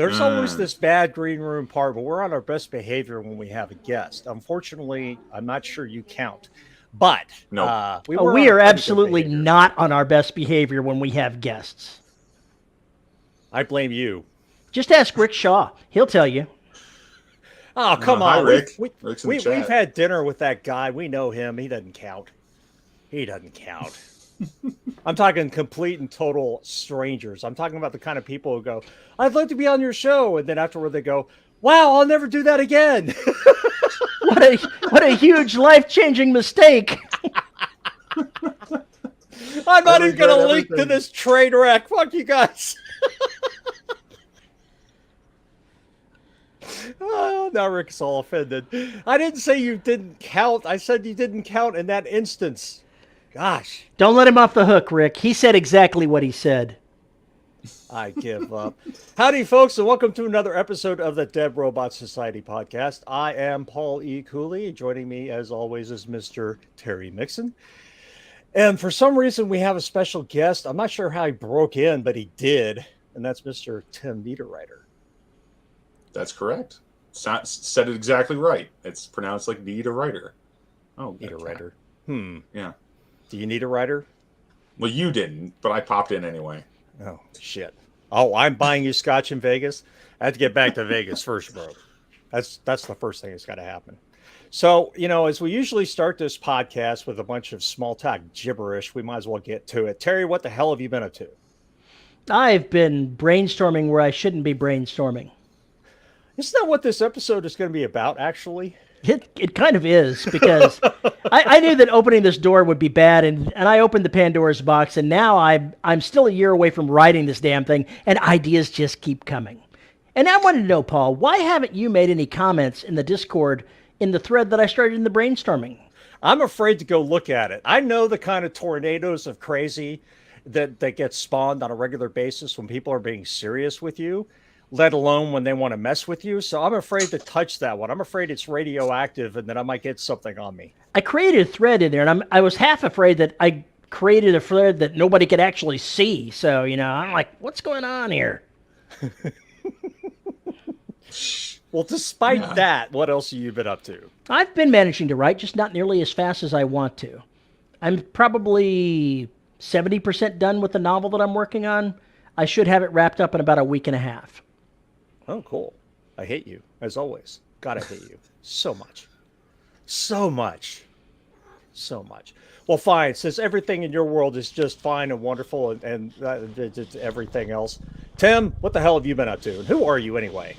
There's always this bad green room part, but we're on our best behavior when we have a guest. Unfortunately, I'm not sure you count, but Nope. we Oh, were we on are pretty good absolutely behavior. not on our best behavior when we have guests. I blame you. Just ask Rick Shaw. He'll tell you. Oh, come Hi, on. Rick. Rick's in the We've chat. had dinner with that guy. We know him. He doesn't count. He doesn't count. I'm talking complete and total strangers. I'm talking about the kind of people who go, I'd like to be on your show. And then afterward they go, wow, I'll never do that again. What a huge life-changing mistake. I'm not even going to link to everything. this train wreck. Fuck you guys. Oh, now Rick's all offended. I didn't say you didn't count. I said you didn't count in that instance. Gosh, Don't let him off the hook, Rick. He said exactly what he said. I give up. Howdy, folks, and welcome to another episode of the Dead Robot Society podcast. I am Paul E. Cooley. Joining me, as always, is Mr. Terry Mixon. And for some reason, we have a special guest. I'm not sure how he broke in, but he did. And that's Mr. Tim Niederreiter. That's correct. Said it exactly right. It's pronounced like Niederreiter. Oh, Niederreiter. Yeah. Do you need a writer? Well, you didn't, but I popped in anyway. Oh, shit. Oh, I'm buying you scotch in Vegas? I have to get back to Vegas first, bro. That's the first thing that's got to happen. So, as we usually start this podcast with a bunch of small talk gibberish, we might as well get to it. Terry, what the hell have you been up to? I've been brainstorming where I shouldn't be brainstorming. Isn't that what this episode is going to be about, actually? It kind of is, because I knew that opening this door would be bad, and I opened the Pandora's box, and now I'm still a year away from writing this damn thing, and ideas just keep coming. And I wanted to know, Paul, why haven't you made any comments in the Discord in the thread that I started in the brainstorming? I'm afraid to go look at it. I know the kind of tornadoes of crazy that get spawned on a regular basis when people are being serious with you, let alone when they want to mess with you. So I'm afraid to touch that one. I'm afraid it's radioactive and that I might get something on me. I created a thread in there, and I was half afraid that I created a thread that nobody could actually see. So, I'm like, what's going on here? Well, despite that, what else have you been up to? I've been managing to write, just not nearly as fast as I want to. I'm probably 70% done with the novel that I'm working on. I should have it wrapped up in about a week and a half. Oh, cool. I hate you, as always. God, I hate you so much. So much. So much. Well, fine. Since everything in your world is just fine and wonderful and everything else. Tim, what the hell have you been up to? And who are you anyway?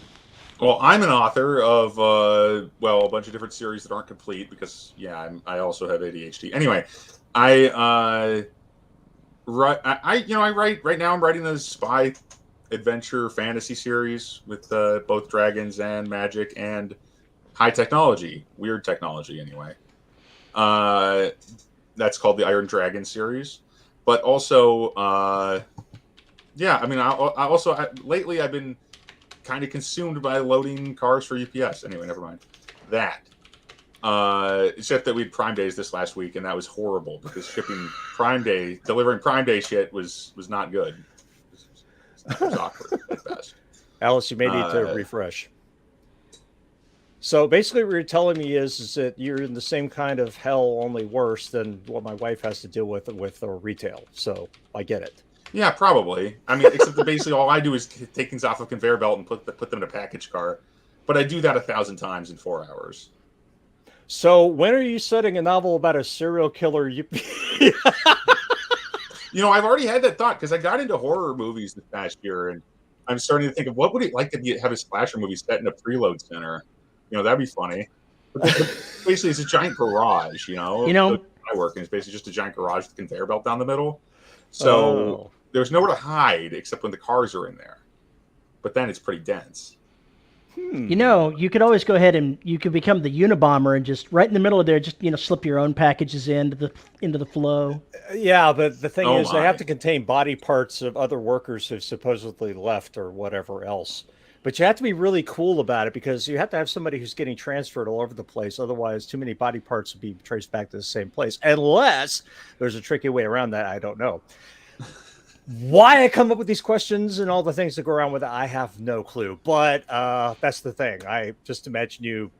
Well, I'm an author of, a bunch of different series that aren't complete because, I also have ADHD. Anyway, I write right now. I'm writing a spy adventure fantasy series with both dragons and magic and high technology, weird technology anyway. That's called the Iron Dragon series. But also, lately I've been kind of consumed by loading cars for UPS. Anyway, never mind that. Except that we had Prime Days this last week, and that was horrible because delivering Prime Day shit was not good. It was awkward at best. Alice, you may need to refresh. So basically what you're telling me is that you're in the same kind of hell, only worse than what my wife has to deal with retail. So I get it. Yeah, probably. I mean, except that basically all I do is take things off a conveyor belt and put them in a package car. But I do that 1,000 times in 4 hours. So when are you setting a novel about a serial killer? I've already had that thought because I got into horror movies this past year, and I'm starting to think of what would it like to have a slasher movie set in a preload center. That'd be funny. But basically, it's a giant garage. I work, and it's basically just a giant garage with a conveyor belt down the middle. So there's nowhere to hide except when the cars are in there. But then it's pretty dense. You could always go ahead and you could become the Unabomber and just right in the middle of there, just slip your own packages into the flow. Yeah, but the thing is, they have to contain body parts of other workers who've supposedly left or whatever else. But you have to be really cool about it because you have to have somebody who's getting transferred all over the place. Otherwise, too many body parts would be traced back to the same place. Unless there's a tricky way around that. I don't know. Why I come up with these questions and all the things that go around with it, I have no clue. But that's the thing. I just imagine you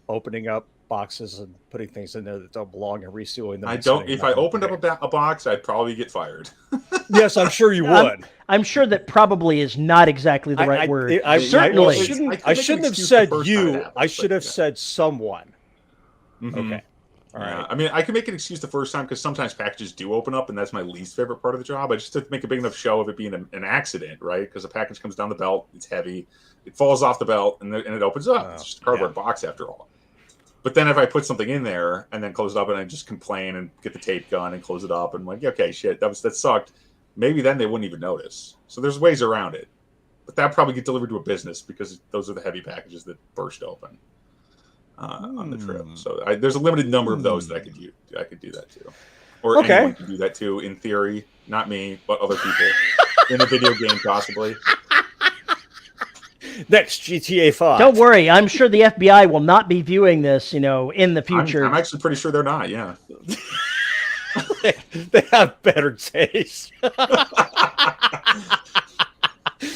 opening up boxes and putting things in there that don't belong and resealing them. I and don't. sending If them I out opened to up the a box, I'd probably get fired. yes, I'm sure you would. I'm sure that probably is not exactly the right word. Certainly. I shouldn't have said you. I should have said someone. Mm-hmm. Okay. All right. I mean, I can make an excuse the first time because sometimes packages do open up, and that's my least favorite part of the job. I just have to make a big enough show of it being an accident, right? Because the package comes down the belt, it's heavy, it falls off the belt, and it opens up. It's just a cardboard box after all. But then if I put something in there and then close it up and I just complain and get the tape gun and close it up and I'm like, okay, shit, that sucked. Maybe then they wouldn't even notice. So there's ways around it. But that probably get delivered to a business because those are the heavy packages that burst open on the trip. So there's a limited number of those that I could do that too. Or anyone can do that too, in theory. Not me, but other people. In a video game, possibly. Next, GTA 5. Don't worry. I'm sure the FBI will not be viewing this, in the future. I'm actually pretty sure they're not, yeah. they have better taste. Yeah,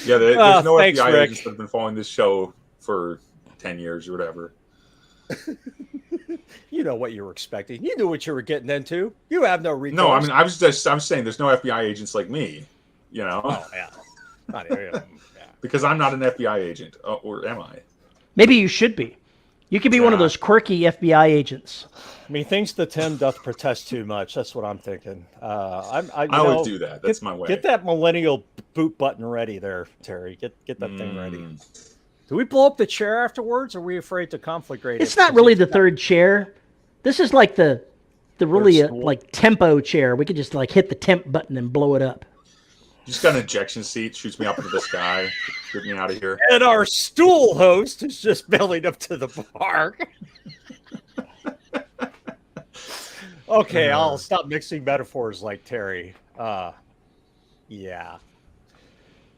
there's no thanks, FBI Rick. agents that have been following this show for 10 years or whatever. You know what you were expecting. You knew what you were getting into. You have no recourse. No, I mean, I'm saying there's no FBI agents like me, Oh, yeah. Not even. Because I'm not an FBI agent, or am I? Maybe you should be. You could be one of those quirky FBI agents. Methinks the Tim doth protest too much. That's what I'm thinking. I always do that. That's my way. Get that millennial boot button ready there, Terry. Get that thing ready. Do we blow up the chair afterwards, or are we afraid to conflagrate it? It's not really the third chair. This is like the really like tempo chair. We could just like hit the temp button and blow it up. Just got an ejection seat, shoots me up into the sky, get me out of here. And our stool host is just bellied up to the bar. Okay, I'll stop mixing metaphors like Terry. Yeah.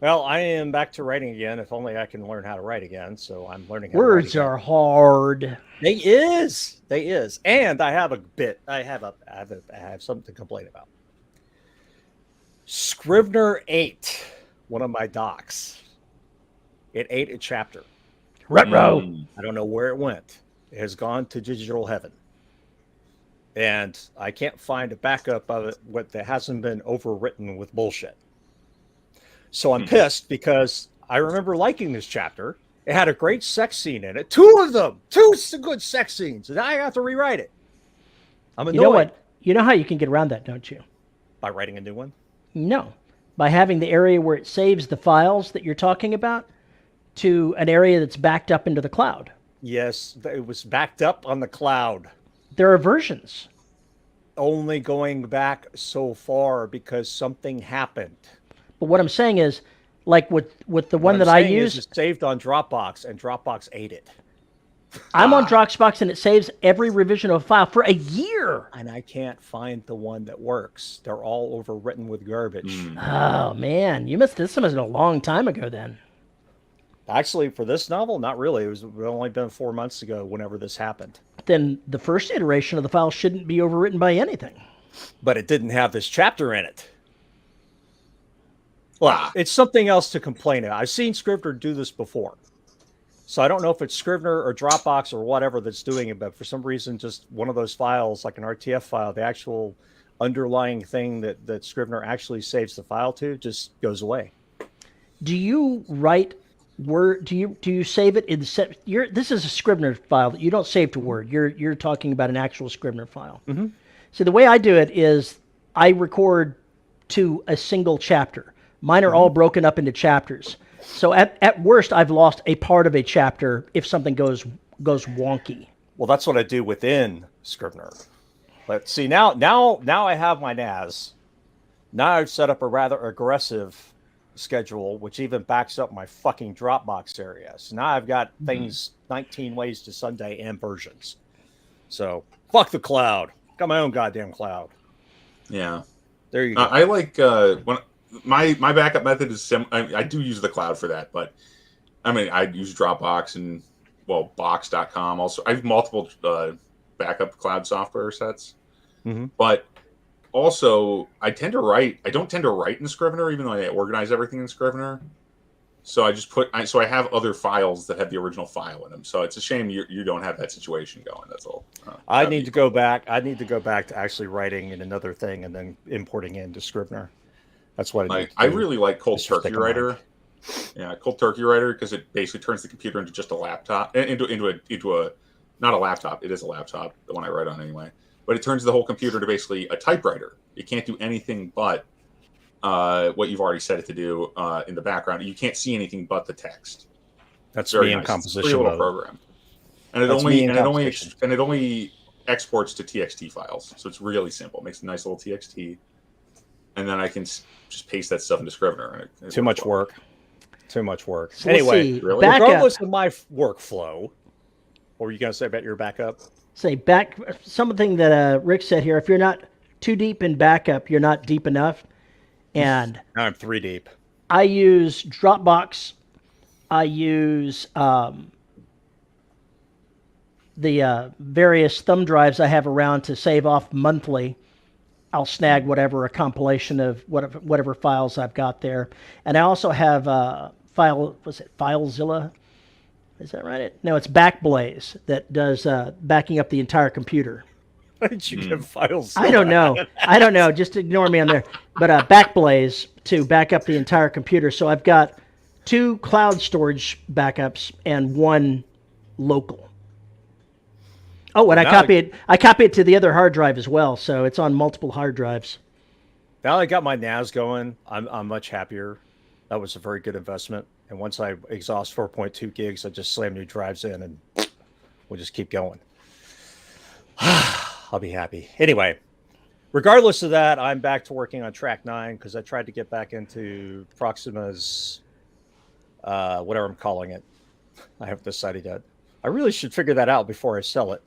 Well, I am back to writing again. If only I can learn how to write again. So I'm learning how to write Words again. are hard. They is. And I have a bit. I have something to complain about. Scrivener 8, one of my docs. It ate a chapter. Retro. I don't know where it went. It has gone to digital heaven. And I can't find a backup of it that hasn't been overwritten with bullshit. So I'm pissed because I remember liking this chapter. It had a great sex scene in it. 2 of them. 2 good sex scenes. And I have to rewrite it. I'm annoyed. You know what? You know how you can get around that, don't you? By writing a new one? No. By having the area where it saves the files that you're talking about to an area that's backed up into the cloud. Yes, it was backed up on the cloud. There are versions. Only going back so far because something happened. But what I'm saying is, like with the one that I use, it's saved on Dropbox, and Dropbox ate it. I'm on Dropbox, and it saves every revision of a file for a year. And I can't find the one that works. They're all overwritten with garbage. Oh man, this must have been a long time ago then. Actually, for this novel, not really. It only been 4 months ago whenever this happened. Then the first iteration of the file shouldn't be overwritten by anything. But it didn't have this chapter in it. Well, it's something else to complain about. I've seen Scrivener do this before. So I don't know if it's Scrivener or Dropbox or whatever that's doing it, but for some reason, just one of those files, like an RTF file, the actual underlying thing that Scrivener actually saves the file to just goes away. Do you write Word? Do you save it in set? This is a Scrivener file that you don't save to Word. You're talking about an actual Scrivener file. Mm-hmm. So the way I do it is I record to a single chapter. Mine are all broken up into chapters. So at worst, I've lost a part of a chapter if something goes wonky. Well, that's what I do within Scrivener. But see, now I have my NAS. Now I've set up a rather aggressive schedule, which even backs up my fucking Dropbox area. So now I've got things 19 ways to Sunday and versions. So fuck the cloud. Got my own goddamn cloud. Yeah. There you go. I like when my backup method is I do use the cloud for that, but I mean I use Dropbox and Box.com. Also, I have multiple backup cloud software sets, but also, I tend to write. I don't tend to write in Scrivener, even though I organize everything in Scrivener. So I just so I have other files that have the original file in them. So it's a shame you don't have that situation going. That's all. I need to go back. I need to go back to actually writing in another thing and then importing into Scrivener. That's what I really like Cold Turkey Writer. Yeah, Cold Turkey Writer, because it basically turns the computer into just a laptop, into a not a laptop. It is a laptop, the one I write on anyway. But it turns the whole computer to basically a typewriter. It can't do anything but what you've already set it to do in the background. You can't see anything but the text. That's very me in nice. composition It's a little mode. program, and it only exports to TXT files. So it's really simple. It makes a nice little TXT, and then I can just paste that stuff into Scrivener. And Too much work. Too much work. So Anyway, really? regardless of my workflow, what were you going to say about your backup? Something that Rick said here. If you're not too deep in backup, you're not deep enough. And Now I'm 3 deep. I use Dropbox. I use the various thumb drives I have around to save off monthly. I'll snag a compilation of whatever files I've got there. And I also have FileZilla? Is that right? No, it's Backblaze that does backing up the entire computer. Why did you get files? I don't know. Just ignore me on there. But Backblaze to back up the entire computer. So I've got 2 cloud storage backups and 1 local. Oh, and I copy it to the other hard drive as well. So it's on multiple hard drives. Now I got my NAS going, I'm much happier. That was a very good investment. And once I exhaust 4.2 gigs, I just slam new drives in and we'll just keep going. I'll be happy. Anyway, regardless of that, I'm back to working on track 9 because I tried to get back into Proxima's, whatever I'm calling it. I haven't decided yet. I really should figure that out before I sell it.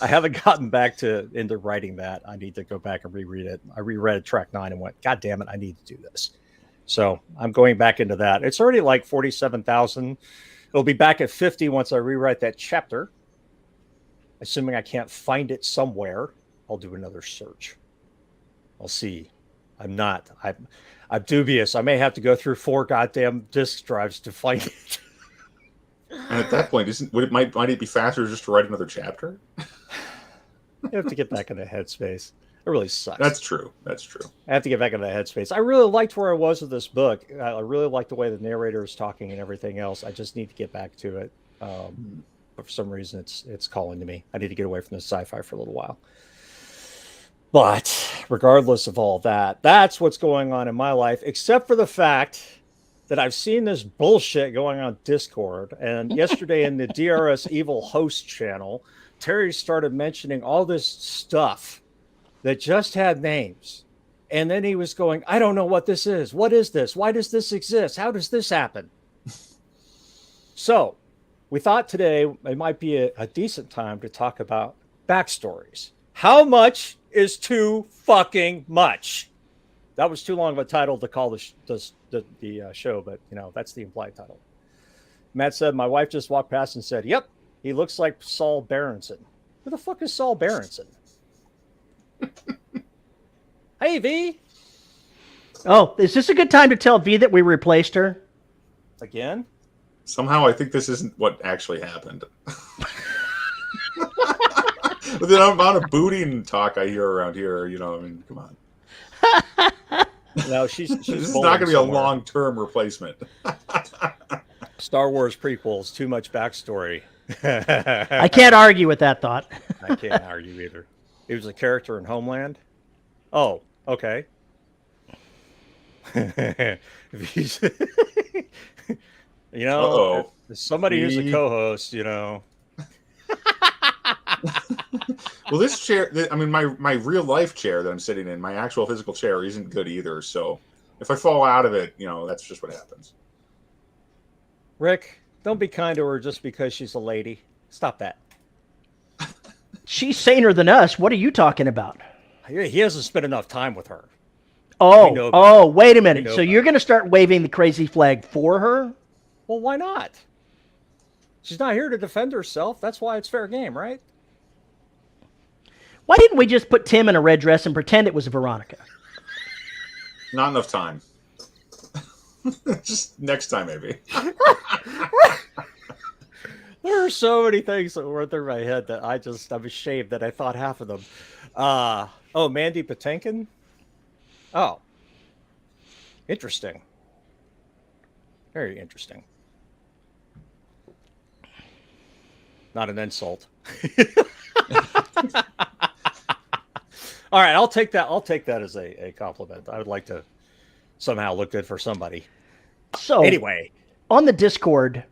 I haven't gotten back into writing that. I need to go back and reread it. I reread track 9 and went, God damn it, I need to do this. So I'm going back into that. It's already like 47,000. It'll be back at 50 once I rewrite that chapter. Assuming I can't find it somewhere, I'll do another search. I'll see. I'm dubious. I may have to go through 4 goddamn disk drives to find it. And at that point, might it be faster just to write another chapter? I have to get back into headspace. It really sucks. That's true. I have to get back into headspace. I really liked where I was with this book. I really liked the way the narrator is talking and everything else. I just need to get back to it. But for some reason, it's calling to me. I need to get away from the sci-fi for a little while. But regardless of all that, that's what's going on in my life, except for the fact that I've seen this bullshit going on Discord. And yesterday in the DRS Evil Host channel, Terry started mentioning all this stuff that just had names. And then he was going, I don't know what this is. What is this? Why does this exist? How does this happen? So we thought today it might be a decent time to talk about backstories. How much is too fucking much? That was too long of a title to call the show, but that's the implied title. Matt said, my wife just walked past and said, yep, he looks like Saul Berenson. Who the fuck is Saul Berenson? Hey, V. Oh, is this a good time to tell V that we replaced her? Again? Somehow I think this isn't what actually happened. But the amount of booting talk I hear around here, come on. No, she's this is not going to be a long-term replacement. Star Wars prequels, too much backstory. I can't argue with that thought. I can't argue either. He was a character in Homeland. Oh, okay. Somebody who's a co-host, Well, this chair, my real life chair that I'm sitting in, my actual physical chair isn't good either. So if I fall out of it, that's just what happens. Rick, don't be kind to her just because she's a lady. Stop that. She's saner than us. What are you talking about? He hasn't spent enough time with her. Wait a minute. So you're going to start waving the crazy flag for her? Well, why not? She's not here to defend herself. That's why it's fair game, right? Why didn't we just put Tim in a red dress and pretend it was Veronica? Not enough time. Just next time, maybe. There are so many things that went through my head that I'm ashamed that I thought half of them. Mandy Patinkin? Oh. Interesting. Very interesting. Not an insult. All right, I'll take that. I'll take that as a compliment. I would like to somehow look good for somebody. So anyway, on the Discord,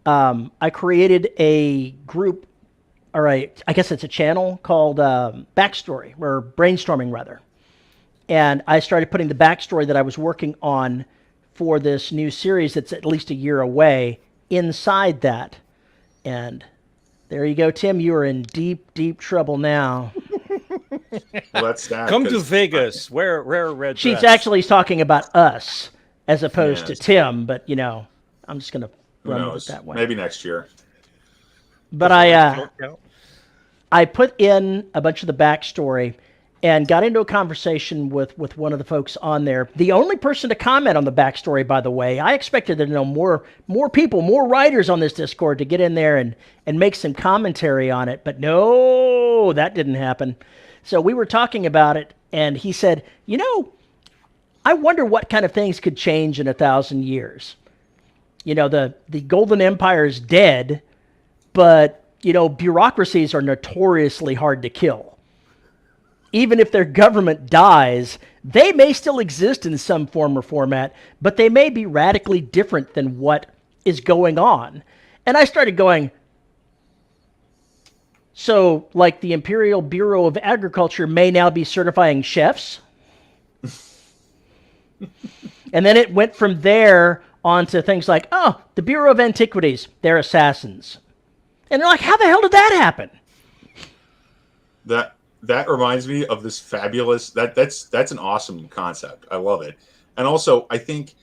I created a group, or I guess it's a channel called Backstory, or Brainstorming rather. And I started putting the backstory that I was working on for this new series that's at least a year away inside that. And there you go, Tim. You are in deep, deep trouble now. Well, that's sad. Come to Vegas. Wear a red dress. She's actually talking about us as opposed to Tim, but I'm just going to run with it that way. Maybe next year. But I put in a bunch of the backstory and got into a conversation with one of the folks on there. The only person to comment on the backstory, by the way. I expected to know more people, more writers on this Discord to get in there and make some commentary on it. But no, that didn't happen. So we were talking about it, and he said, I wonder what kind of things could change in 1,000 years. The Golden Empire is dead, but, bureaucracies are notoriously hard to kill. Even if their government dies, they may still exist in some form or format, but they may be radically different than what is going on. And I started going, so like the Imperial Bureau of Agriculture may now be certifying chefs? And then it went from there on to things like, the Bureau of Antiquities, they're assassins. And they're like, how the hell did that happen? That reminds me of this fabulous, that's an awesome concept. I love it. And also, I think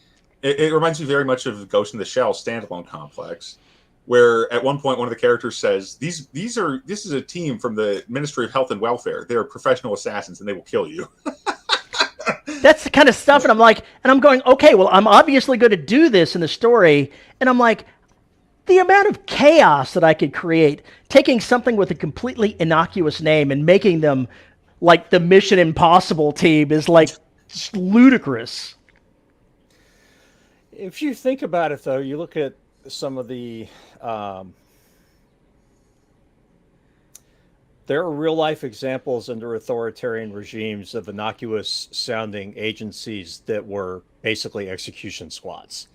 it reminds me very much of Ghost in the Shell standalone complex, where at one point one of the characters says, this is a team from the Ministry of Health and Welfare. They are professional assassins and they will kill you. That's the kind of stuff, and I'm going, okay, well, I'm obviously going to do this in the story, and I'm like, the amount of chaos that I could create, taking something with a completely innocuous name and making them like the Mission Impossible team is like just ludicrous. If you think about it, though, you look at some of the there are real-life examples under authoritarian regimes of innocuous-sounding agencies that were basically execution squads.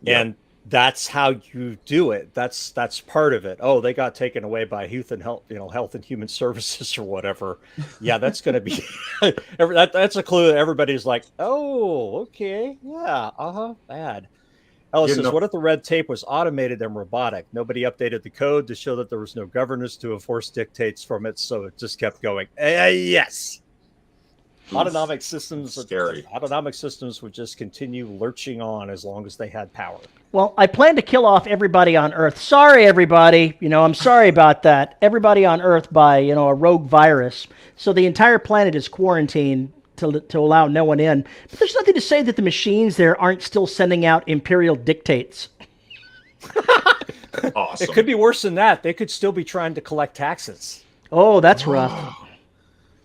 Yeah. And that's how you do it. That's part of it. Oh, they got taken away by Health and Human Services or whatever. Yeah, that's going to be that's a clue that everybody's like, oh, okay, yeah, bad. Ellis says, what if the red tape was automated and robotic? Nobody updated the code to show that there was no governance to enforce dictates from it, so it just kept going. Yes. Autonomic systems would just continue lurching on as long as they had power. Well, I plan to kill off everybody on Earth. Sorry, everybody. I'm sorry about that. Everybody on Earth by, a rogue virus. So the entire planet is quarantined to allow no one in. But there's nothing to say that the machines there aren't still sending out imperial dictates. Awesome. It could be worse than that. They could still be trying to collect taxes. Oh, that's rough.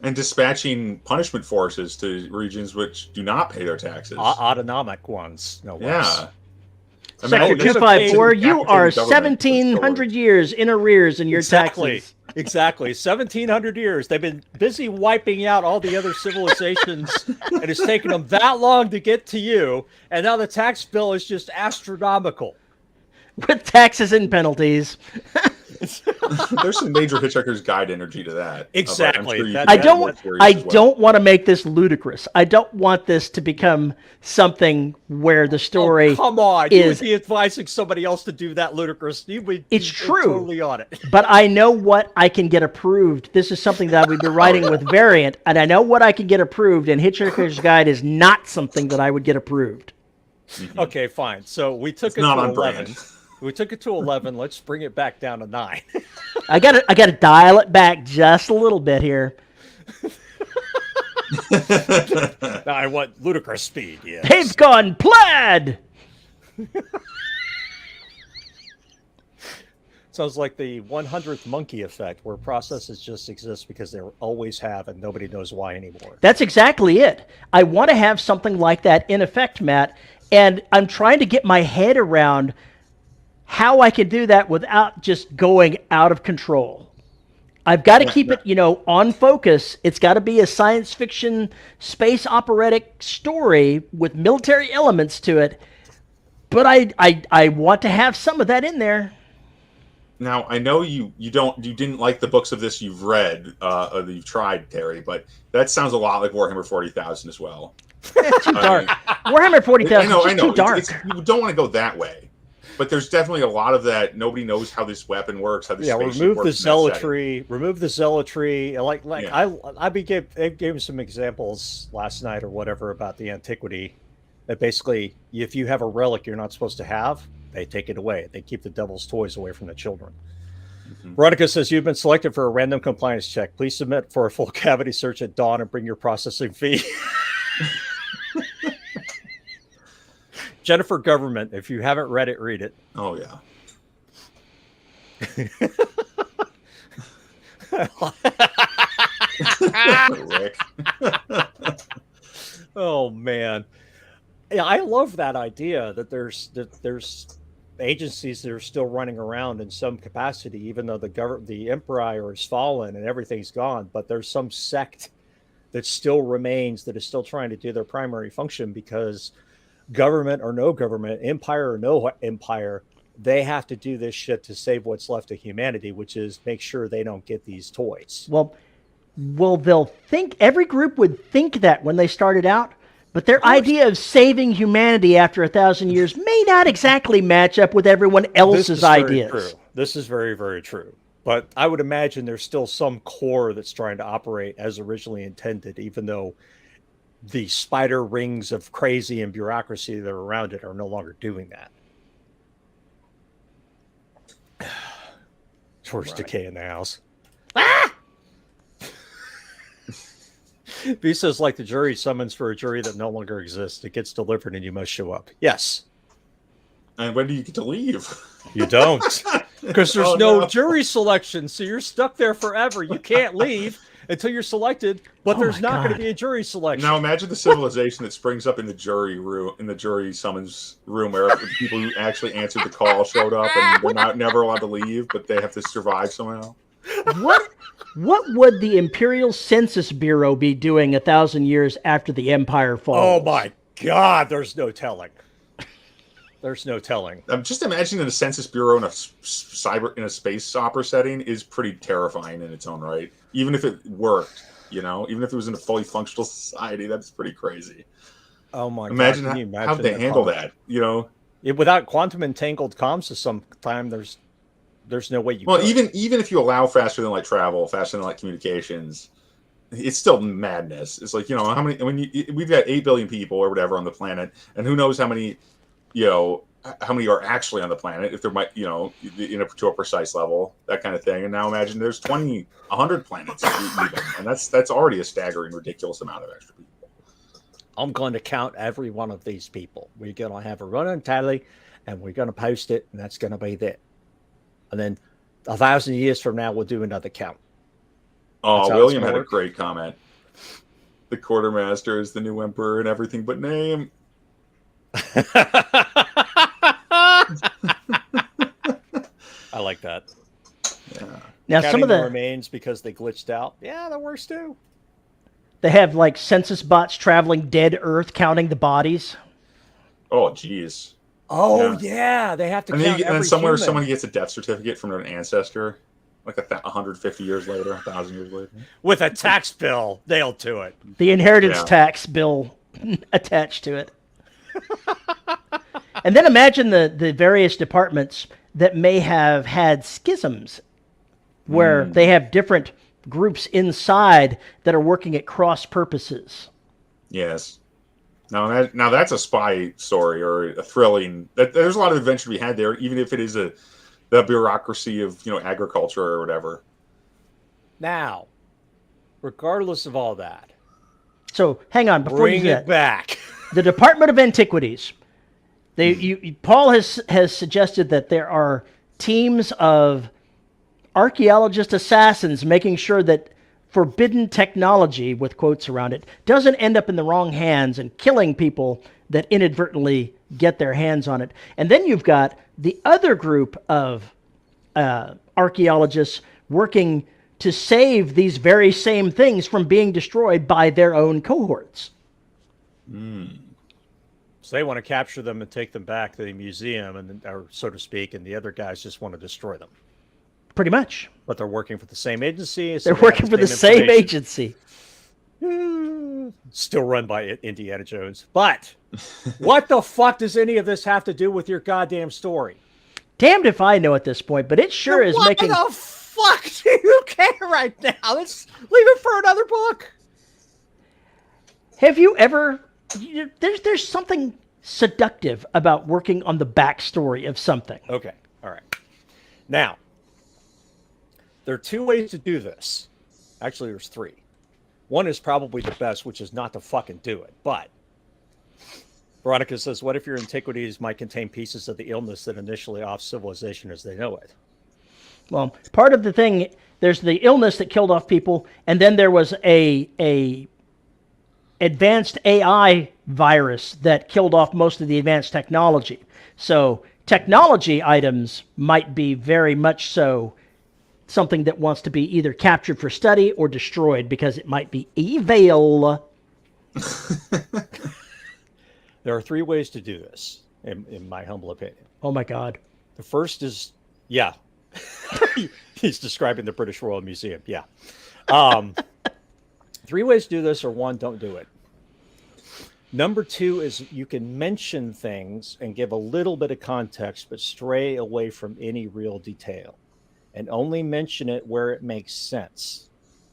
And dispatching punishment forces to regions which do not pay their taxes. Autonomic ones, no less. Yeah. Section 254, you are 1,700 years in arrears in your taxes. Exactly. 1,700 years. They've been busy wiping out all the other civilizations, and it's taken them that long to get to you, and now the tax bill is just astronomical. With taxes and penalties. There's some major Hitchhiker's Guide energy to that. Exactly. I don't want to make this ludicrous. I don't want this to become something where the story come on. You would be advising somebody else to do that ludicrous. It's true. Totally on it. But I know what I can get approved. This is something that I would be writing with Variant, and I know what I can get approved, and Hitchhiker's Guide is not something that I would get approved. Mm-hmm. Okay, fine. So we took it to 11. We took it to 11. Let's bring it back down to 9. I gotta dial it back just a little bit here. Now I want ludicrous speed. Yes. They've gone plaid. Sounds like the 100th monkey effect, where processes just exist because they always have, and nobody knows why anymore. That's exactly it. I want to have something like that in effect, Matt, and I'm trying to get my head around how I can do that without just going out of control. I've got to keep it, on focus. It's got to be a science fiction, space operatic story with military elements to it. But I want to have some of that in there. Now I know you didn't like the books of this you've read or that you've tried, Terry, but that sounds a lot like Warhammer 40,000 as well. It's too dark. Warhammer 40,000 is just too dark. You don't want to go that way, but there's definitely a lot of that. Nobody knows how this weapon works. How this remove the zealotry. Remove the zealotry. I gave some examples last night or whatever about the antiquity. That basically, if you have a relic you're not supposed to have, they take it away. They keep the devil's toys away from the children. Mm-hmm. Veronica says, you've been selected for a random compliance check. Please submit for a full cavity search at dawn and bring your processing fee. Jennifer Government, if you haven't read it, read it. Oh, yeah. Rick. Oh, man. Yeah, I love that idea that there's agencies that are still running around in some capacity, even though the empire is fallen and everything's gone. But there's some sect that still remains that is still trying to do their primary function, because government or no government, empire or no empire, they have to do this shit to save what's left of humanity, which is make sure they don't get these toys. Well, they'll think, every group would think that when they started out. But their idea of saving humanity after 1,000 years may not exactly match up with everyone else's ideas. This is very, very true. But I would imagine there's still some core that's trying to operate as originally intended, even though the spider rings of crazy and bureaucracy that are around it are no longer doing that. George Decay in the house. Ah! B says, like the jury summons for a jury that no longer exists. It gets delivered and you must show up. Yes. And when do you get to leave? You don't. Because there's no jury selection. So you're stuck there forever. You can't leave until you're selected, but there's not going to be a jury selection. Now imagine the civilization that springs up in the jury room, in the jury summons room, where the people who actually answered the call showed up and they're never allowed to leave, but they have to survive somehow. What would the Imperial Census Bureau be doing 1,000 years after the Empire falls? Oh my God, there's no telling. There's no telling. I'm just imagining the Census Bureau in a space opera setting is pretty terrifying in its own right. Even if it worked, even if it was in a fully functional society, that's pretty crazy. Oh my God! Imagine how they handle that. Without quantum entangled comms, of some time there's no way you. Well, even if you allow faster than light travel, faster than light communications, it's still madness. It's like how many? We've got 8 billion people or whatever on the planet, and who knows how many, how many are actually on the planet? If there might, to a precise level, that kind of thing. And now imagine there's 100 planets, even, and that's already a staggering, ridiculous amount of extra people. I'm going to count every one of these people. We're going to have a running tally, and we're going to post it, and that's going to be that. And then 1,000 years from now, we'll do another count. Oh, William had a great comment. The quartermaster is the new emperor and everything but name. I like that. Yeah. Now, counting some of the remains because they glitched out. Yeah, that works too. They have like census bots traveling dead Earth, counting the bodies. Oh, geez. Oh yeah, they have to. And count then somewhere human. someone gets a death certificate from an ancestor, like 150 years later, 1,000 years later, with a tax bill nailed to it. The inheritance tax bill attached to it. And then imagine the various departments that may have had schisms, where they have different groups inside that are working at cross purposes. Yes. Now that's a spy story or a thrilling. There's a lot of adventure to be had there, even if it is a the bureaucracy of agriculture or whatever. Now, regardless of all that, So hang on before bring you do it that. back. The Department of Antiquities. Paul has suggested that there are teams of archaeologist assassins making sure that forbidden technology, with quotes around it, doesn't end up in the wrong hands and killing people that inadvertently get their hands on it. And then you've got the other group of archaeologists working to save these very same things from being destroyed by their own cohorts. So they want to capture them and take them back to the museum, or so to speak, and the other guys just want to destroy them. Pretty much. But they're working for the same agency. So They're working for the same agency. Still run by Indiana Jones. But what the fuck does any of this have to do with your goddamn story? Damned if I know at this point, but it sure is making... What the fuck do you care right now? Let's leave it for another book. Have you ever... There's something seductive about working on the backstory of something. Okay, all right. Now, there are two ways to do this. Actually, there's three. One is probably the best, which is not to fucking do it. But Veronica says, what if your antiquities might contain pieces of the illness that initially off civilization as they know it? Well, part of the thing, there's the illness that killed off people, and then there was a advanced AI virus that killed off most of the advanced technology. So technology items might be very much so something that wants to be either captured for study or destroyed because it might be evil. There are three ways to do this, in my humble opinion. Oh my God. The first is, yeah. He's describing the British Royal Museum. Yeah. Three ways to do this, or one, don't do it. Number two is you can mention things and give a little bit of context, but stray away from any real detail and only mention it where it makes sense.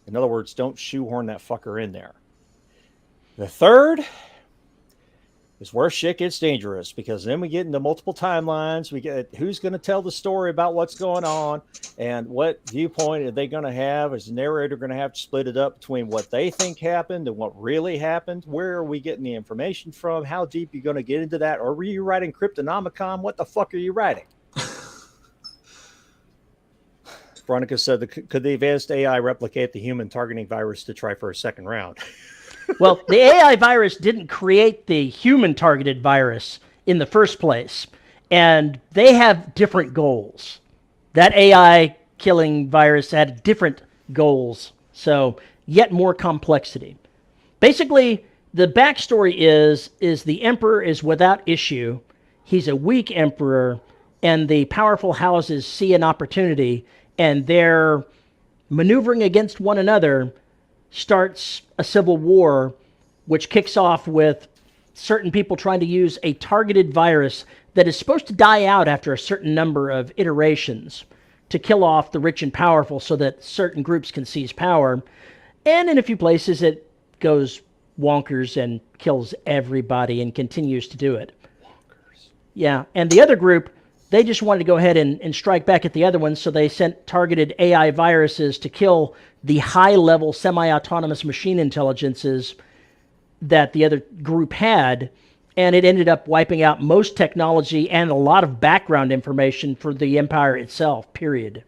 In other words, don't shoehorn that fucker in there. The third is where shit gets dangerous, because then we get into multiple timelines. We get who's going to tell the story about what's going on and what viewpoint are they going to have. Is the narrator going to have to split it up between what they think happened and what really happened? Where are we getting the information from? How deep are you going to get into that? Or were you writing Cryptonomicon? What the fuck are you writing? Veronica said, could the advanced AI replicate the human targeting virus to try for a second round? Well, the AI virus didn't create the human-targeted virus in the first place, and they have different goals. That AI killing virus had different goals, so yet more complexity. Basically, the backstory is the emperor is without issue. He's a weak emperor, and the powerful houses see an opportunity, and they're maneuvering against one another, starts a civil war, which kicks off with certain people trying to use a targeted virus that is supposed to die out after a certain number of iterations to kill off the rich and powerful so that certain groups can seize power. And in a few places, it goes wonkers and kills everybody and continues to do it. Wonkers. Yeah, and the other group, they just wanted to go ahead and strike back at the other ones, so they sent targeted AI viruses to kill the high-level semi-autonomous machine intelligences that the other group had, and it ended up wiping out most technology and a lot of background information for the Empire itself, period.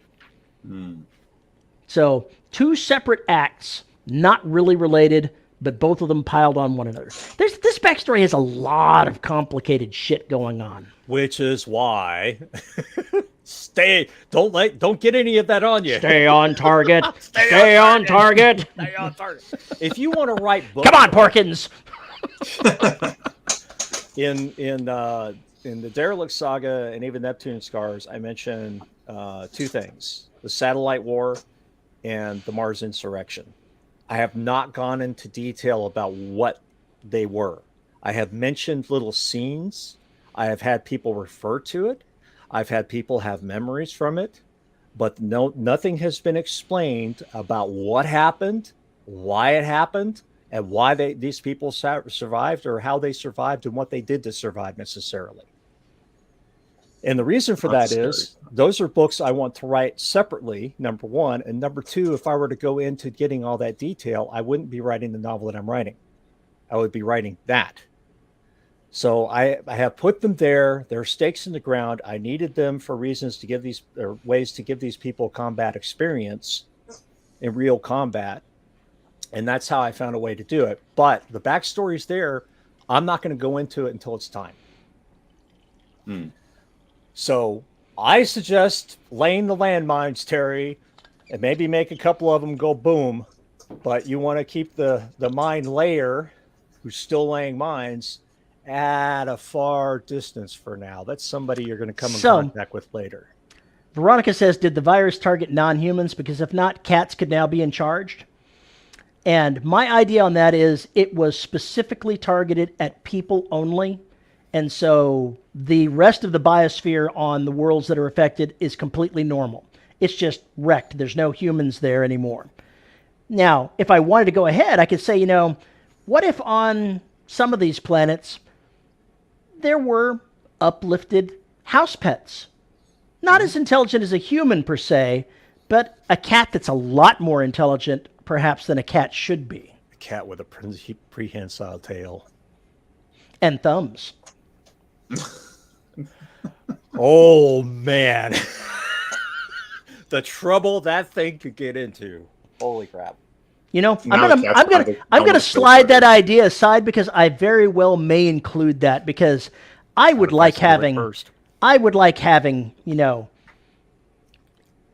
So, two separate acts, not really related, but both of them piled on one another. This backstory has a lot of complicated shit going on. Which is why don't get any of that on you. Stay on target. Stay on target. Stay on target. If you want to write books, come on, Porkins. in the Derelict Saga and even Neptune Scars, I mentioned two things: the Satellite War and the Mars Insurrection. I have not gone into detail about what they were. I have mentioned little scenes. I have had people refer to it. I've had people have memories from it, but nothing has been explained about what happened, why it happened, and why these people survived, or how they survived and what they did to survive necessarily. And the reason for That's that is those are books I want to write separately, number one. And number two, if I were to go into getting all that detail, I wouldn't be writing the novel that I'm writing. I would be writing that. So I have put them there. They're stakes in the ground. I needed them for reasons to give these, or ways to give these people combat experience in real combat. And that's how I found a way to do it. But the backstory's there. I'm not going to go into it until it's time. So I suggest laying the landmines, Terry, and maybe make a couple of them go boom. But you want to keep the mine layer, who's still laying mines, at a far distance for now. That's somebody you're going to come in contact with later. Veronica says, did the virus target non-humans? Because if not, cats could now be in charge. And my idea on that is it was specifically targeted at people only. And so the rest of the biosphere on the worlds that are affected is completely normal. It's just wrecked. There's no humans there anymore. Now, if I wanted to go ahead, I could say, what if on some of these planets there were uplifted house pets? Not as intelligent as a human per se, but a cat that's a lot more intelligent perhaps than a cat should be. A cat with a prehensile tail. And thumbs. Oh, man. The trouble that thing could get into. Holy crap. I'm gonna slide that idea aside because I very well may include that because I would like having an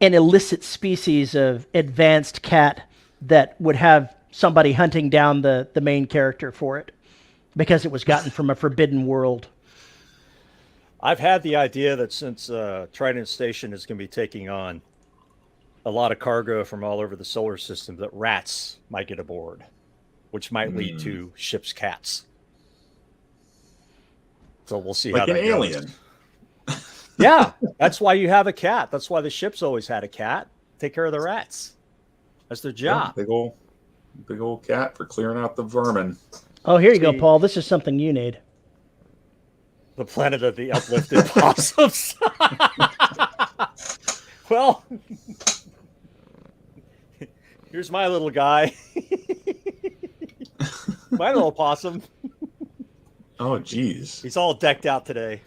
illicit species of advanced cat that would have somebody hunting down the main character for it because it was gotten from a forbidden world. I've had the idea that since Trident Station is going to be taking on a lot of cargo from all over the solar system, that rats might get aboard, which might lead to ship's cats. So we'll see like how that an alien. Goes. Yeah, that's why you have a cat. That's why the ship's always had a cat. Take care of the rats. That's their job. Yeah, big old cat for clearing out the vermin. Oh, here you go, Paul. This is something you need. The planet of the uplifted possums. Well, here's my little guy. My little possum. Oh, geez. He's all decked out today.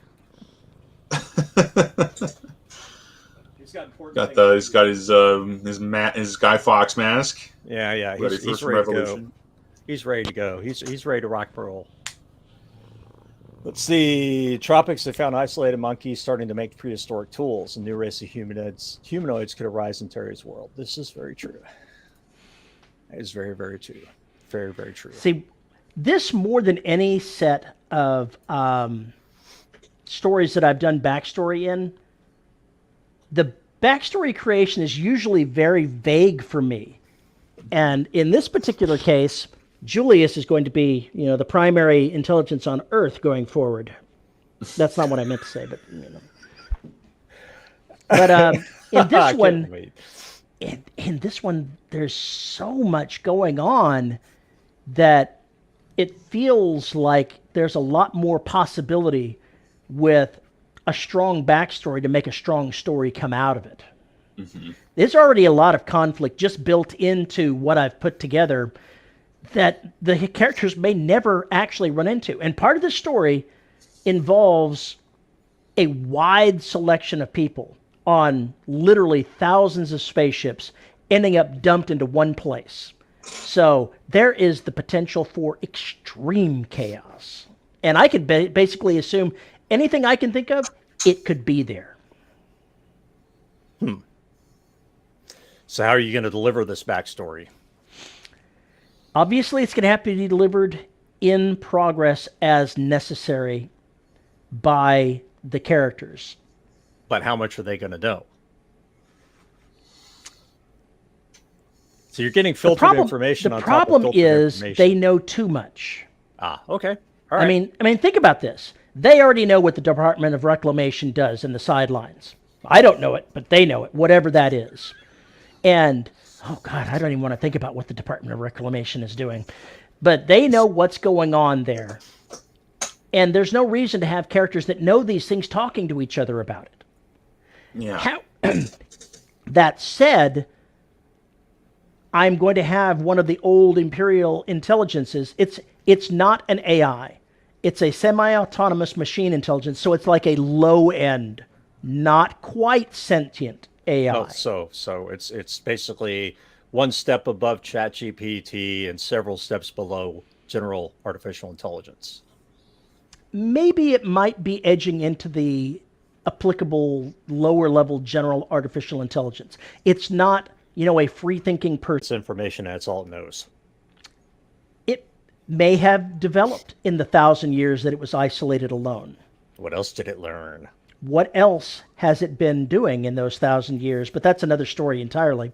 He's got important He's got his Guy Fawkes mask. Yeah. He's ready to go. He's ready to go. He's ready to rock and roll. Let's see. Tropics, they found isolated monkeys starting to make prehistoric tools. A new race of humanoids could arise in Terry's world. This is very true. That is very, very true. Very, very true. See, this more than any set of stories that I've done backstory in, the backstory creation is usually very vague for me. And in this particular case, Julius is going to be, the primary intelligence on Earth going forward. That's not what I meant to say, but But in this one, in this one, there's so much going on that it feels like there's a lot more possibility with a strong backstory to make a strong story come out of it. Mm-hmm. There's already a lot of conflict just built into what I've put together that the characters may never actually run into. And part of the story involves a wide selection of people on literally thousands of spaceships ending up dumped into one place. So there is the potential for extreme chaos. And I could basically assume anything I can think of, it could be there. So how are you going to deliver this backstory? Obviously, it's going to have to be delivered in progress as necessary by the characters. But how much are they going to know? So you're getting filtered information on top of filtered information. The problem is they know too much. Ah, okay. All right. I mean, think about this. They already know what the Department of Reclamation does in the sidelines. I don't know it, but they know it, whatever that is. And, oh God, I don't even want to think about what the Department of Reclamation is doing. But they know what's going on there. And there's no reason to have characters that know these things talking to each other about it. Yeah. That said, I'm going to have one of the old Imperial intelligences. It's not an AI. It's a semi-autonomous machine intelligence, so it's like a low-end, not quite sentient AI. Oh, so it's basically one step above ChatGPT and several steps below general artificial intelligence. Maybe it might be edging into the applicable lower-level general artificial intelligence. It's not, a free-thinking person. It's information, that's all it knows. It may have developed in the 1,000 years that it was isolated alone. What else did it learn? What else has it been doing in those 1,000 years? But that's another story entirely.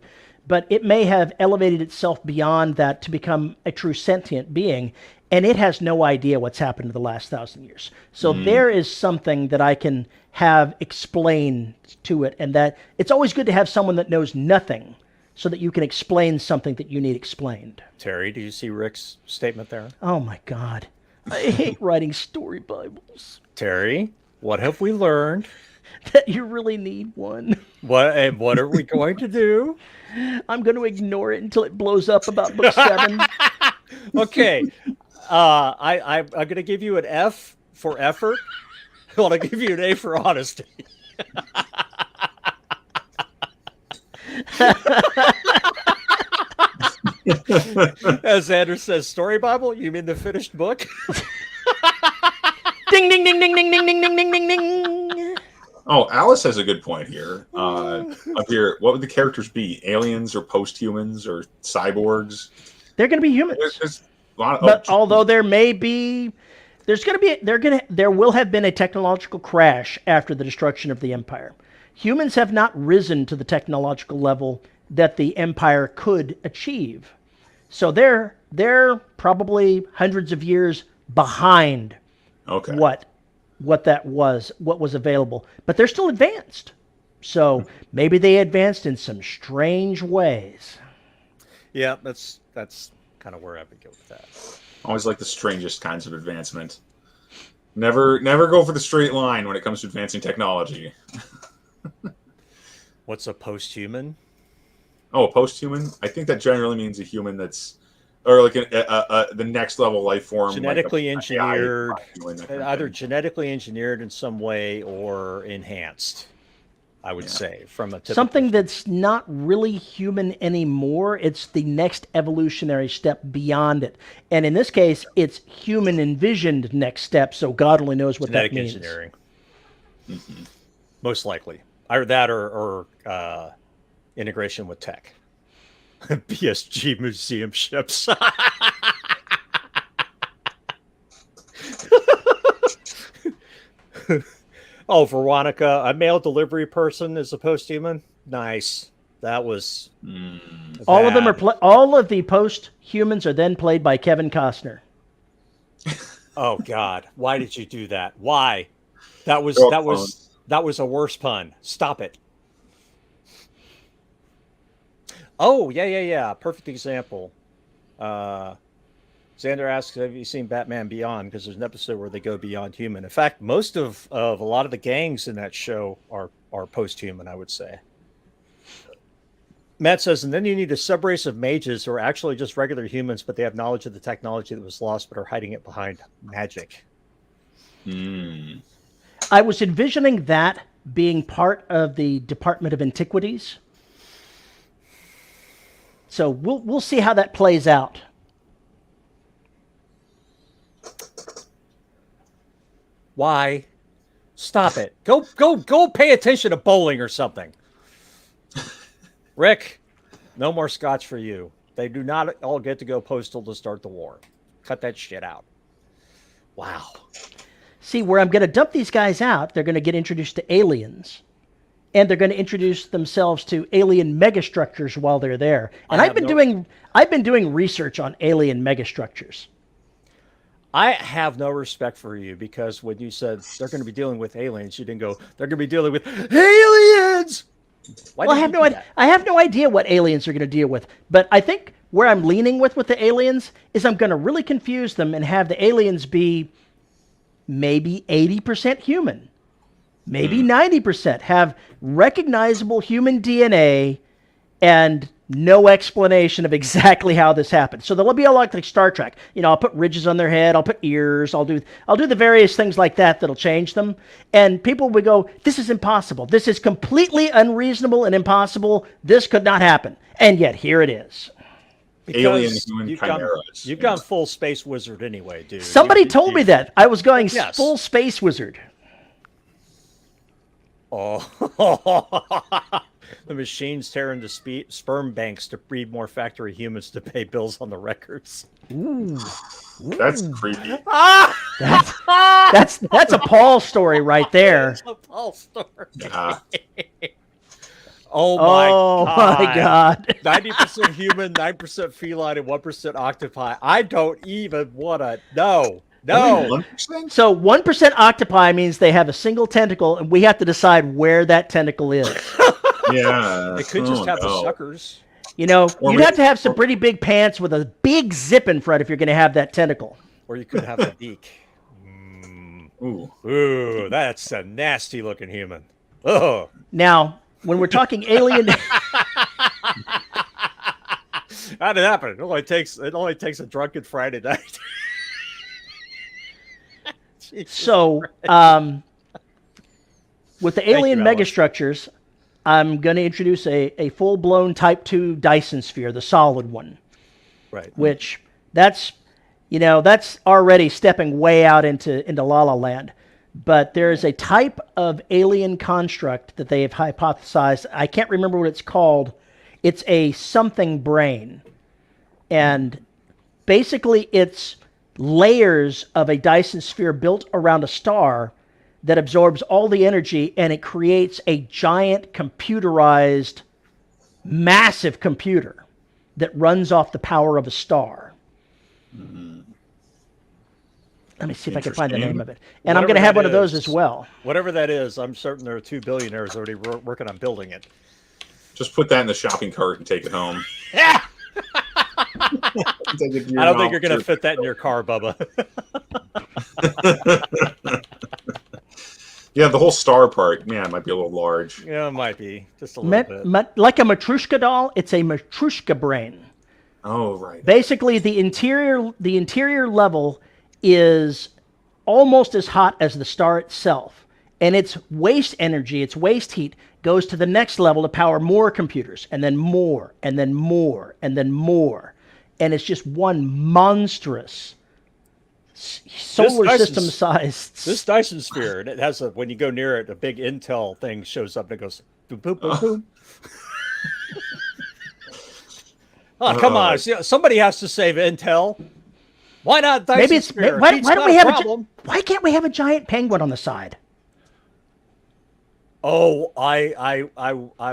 But it may have elevated itself beyond that to become a true sentient being, and it has no idea what's happened in the last 1,000 years. So there is something that I can have explained to it, and that it's always good to have someone that knows nothing so that you can explain something that you need explained. Terry, do you see Rick's statement there? Oh my God. I hate writing story Bibles. Terry, what have we learned? That you really need one. What are we going to do? I'm going to ignore it until it blows up about book 7. Okay. I'm going to give you an F for effort. I want to give you an A for honesty. As Anders says, story Bible? You mean the finished book? Ding, ding, ding, ding, ding, ding, ding, ding, ding, ding, ding. Oh, Alice has a good point here. Up here, what would the characters be? Aliens or post-humans or cyborgs? They're going to be humans. There's a lot of, But although there will have been a technological crash after the destruction of the Empire. Humans have not risen to the technological level that the Empire could achieve. So they're probably hundreds of years behind what was available. But they're still advanced. So maybe they advanced in some strange ways. Yeah, that's kind of where I would go with that. Always like the strangest kinds of advancement. Never go for the straight line when it comes to advancing technology. What's a post-human? Oh, a post-human? I think that generally means a human that's, or like the next level life form, Genetically like engineered, AI, either genetically engineered in some way or enhanced. I would say from a typical something that's not really human anymore. It's the next evolutionary step beyond it. And in this case, it's human envisioned next step. So God only knows what genetic that means. Engineering. Mm-hmm. Most likely. Either that or integration with tech. BSG museum ships. Oh, Veronica, a mail delivery person is a post-human. Nice. That was all of them are all of the post-humans are then played by Kevin Costner. Oh God, why did you do that? Why? That was a worse pun. Stop it. Oh, yeah. Perfect example. Xander asks, have you seen Batman Beyond? Because there's an episode where they go beyond human. In fact, most of a lot of the gangs in that show are post-human, I would say. Matt says, and then you need a subrace of mages who are actually just regular humans, but they have knowledge of the technology that was lost, but are hiding it behind magic. I was envisioning that being part of the Department of Antiquities. So we'll see how that plays out. Why? Stop it. Go pay attention to bowling or something. Rick, no more scotch for you. They do not all get to go postal to start the war. Cut that shit out. Wow. See, where I'm going to dump these guys out, they're going to get introduced to aliens. And they're going to introduce themselves to alien megastructures while they're there. And I've been doing research on alien megastructures. I have no respect for you because when you said they're going to be dealing with aliens, you didn't go, they're going to be dealing with aliens. Well, I have no idea what aliens are going to deal with. But I think where I'm leaning with the aliens is I'm going to really confuse them and have the aliens be maybe 80% human, maybe 90%, have recognizable human DNA and no explanation of exactly how this happened. So they'll be a lot like Star Trek. I'll put ridges on their head, I'll put ears, I'll do the various things like that that'll change them. And people would go, this is impossible. This is completely unreasonable and impossible. This could not happen. And yet here it is. Alien human chimeras. You've gone full space wizard anyway, dude. Somebody told me that. I was going Yes. full space wizard. Oh, the machines tear into sperm banks to breed more factory humans to pay bills on the records. Ooh. That's creepy. That's a Paul story right there. That's a Paul story. Yeah. Oh my God. 90% human, 9% feline, and 1% octopi. I don't even want to know. No. 1%? So 1% octopi means they have a single tentacle, and we have to decide where that tentacle is. Yeah. It could just have the suckers. You'd have to have some pretty big pants with a big zip in front if you're going to have that tentacle. Or you could have a beak. Ooh, that's a nasty looking human. Oh. Now, when we're talking alien, how did it happen? It only takes a drunken Friday night. So, with the alien megastructures, I'm going to introduce a full-blown Type 2 Dyson sphere, the solid one. Right. Which that's already stepping way out into La La Land. But there is a type of alien construct that they have hypothesized. I can't remember what it's called. It's a something brain. And basically it's layers of a Dyson sphere built around a star that absorbs all the energy, and it creates a giant computerized, massive computer that runs off the power of a star. Let me see if I can find the name of it. And I'm going to have one of those as well. Whatever that is, I'm certain there are 2 billionaires already working on building it. Just put that in the shopping cart and take it home. Yeah. I don't think you're going to fit that in your car, Bubba. Yeah, the whole star part, man, might be a little large. Yeah, it might be. Just a little bit. Like a Matryoshka doll, it's a Matryoshka brain. Oh, right. Basically, the interior level is almost as hot as the star itself. And its waste energy, its waste heat, goes to the next level to power more computers, and then more, and then more, and then more. And it's just one monstrous solar system size. This Dyson sphere, and it has when you go near it, a big Intel thing shows up and it goes boom, boom, boom, boom. Oh, come on. Somebody has to save Intel. Why not Dyson Maybe sphere? Why can't we have a giant penguin on the side? Oh, I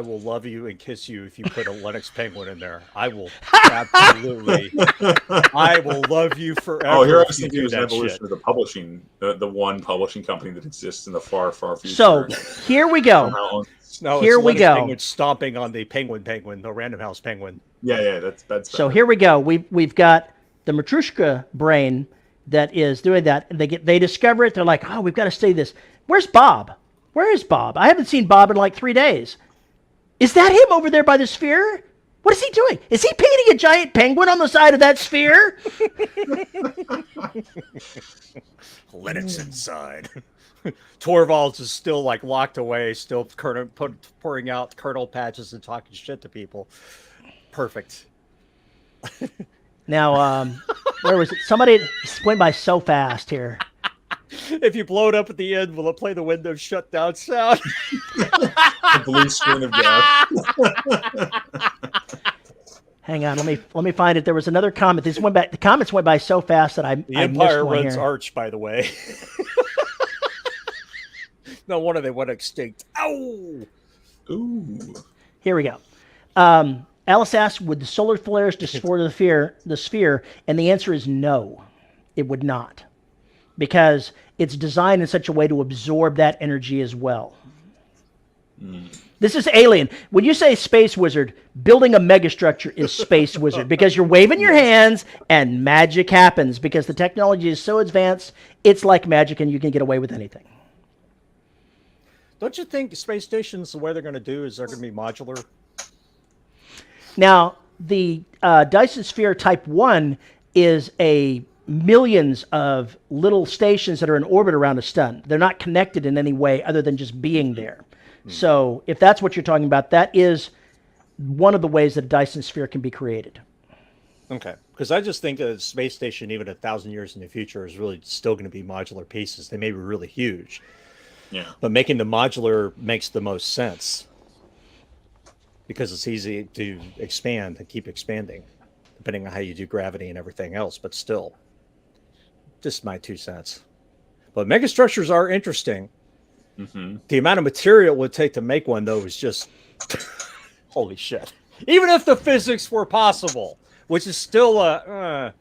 will love you and kiss you if you put a Lennox penguin in there. I will absolutely. I will love you forever. Oh, here I was thinking it was an evolution of the publishing, the one publishing company that exists in the far, far future. So here we go. No, here we go. Penguin stomping on the penguin, the Random House penguin. Yeah, that's better. So here we go. We've got the Matryoshka brain that is doing that, and they discover it. They're like, oh, we've got to study this. Where's Bob? Where is Bob? I haven't seen Bob in like 3 days. Is that him over there by the sphere? What is he doing? Is he painting a giant penguin on the side of that sphere? Lennox inside. Torvalds is still like locked away, still pouring out kernel patches and talking shit to people. Perfect. Now, where was it? Somebody went by so fast here. If you blow it up at the end, will it play the Windows shutdown sound? The blue screen of death. Hang on, let me find it. There was another comment. The comments went by so fast that I Empire missed one runs here. Arch, by the way. No wonder they went extinct. Ow! Ooh. Here we go. Alice asked, would the solar flares destroy the sphere? And the answer is no, it would not. Because it's designed in such a way to absorb that energy as well. This is alien. When you say space wizard, building a megastructure is space wizard because you're waving your hands and magic happens because the technology is so advanced, it's like magic and you can get away with anything. Don't you think space stations, the way they're going to do is they're going to be modular? Now, the Dyson Sphere Type 1 is a millions of little stations that are in orbit around a sun. They're not connected in any way other than just being there. So if that's what you're talking about, that is one of the ways that a Dyson Sphere can be created. Okay. Because I just think a space station, even 1,000 years in the future, is really still going to be modular pieces. They may be really huge. Yeah. But making them modular makes the most sense because it's easy to expand and keep expanding, depending on how you do gravity and everything else. But still, just my 2 cents. But megastructures are interesting. Mm-hmm. The amount of material it would take to make one, though, is just holy shit. Even if the physics were possible, which is still well,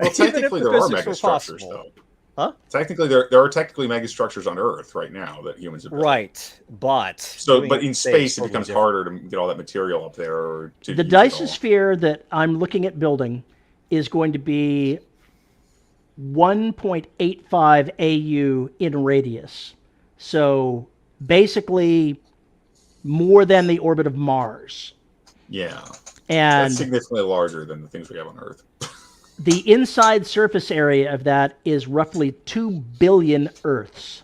technically there are megastructures, though. Huh? Technically, there are technically megastructures on Earth right now that humans have built. Right, but but in space, it becomes harder to get all that material up there. Or to the Dyson Sphere that I'm looking at building is going to be 1.85 AU in radius. So basically more than the orbit of Mars. Yeah. And that's significantly larger than the things we have on Earth. The inside surface area of that is roughly 2 billion Earths.